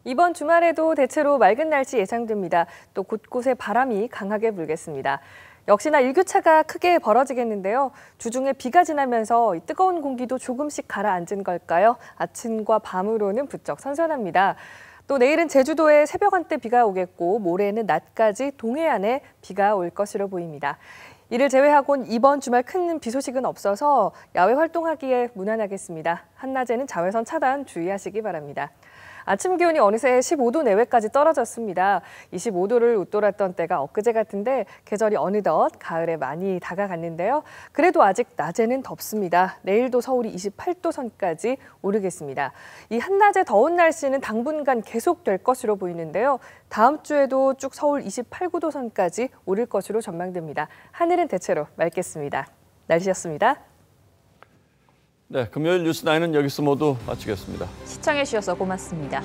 이번 주말에도 대체로 맑은 날씨 예상됩니다. 또 곳곳에 바람이 강하게 불겠습니다. 역시나 일교차가 크게 벌어지겠는데요. 주중에 비가 지나면서 뜨거운 공기도 조금씩 가라앉은 걸까요? 아침과 밤으로는 부쩍 선선합니다. 또 내일은 제주도에 새벽 한때 비가 오겠고 모레는 낮까지 동해안에 비가 올 것으로 보입니다. 이를 제외하고는 이번 주말 큰 비 소식은 없어서 야외 활동하기에 무난하겠습니다. 한낮에는 자외선 차단 주의하시기 바랍니다. 아침 기온이 어느새 15도 내외까지 떨어졌습니다. 25도를 웃돌았던 때가 엊그제 같은데 계절이 어느덧 가을에 많이 다가갔는데요. 그래도 아직 낮에는 덥습니다. 내일도 서울이 28도 선까지 오르겠습니다. 이 한낮에 더운 날씨는 당분간 계속될 것으로 보이는데요. 다음 주에도 쭉 서울 28, 9도 선까지 오를 것으로 전망됩니다. 하늘은 대체로 맑겠습니다. 날씨였습니다. 네, 금요일 뉴스9은 여기서 모두 마치겠습니다. 시청해 주셔서 고맙습니다.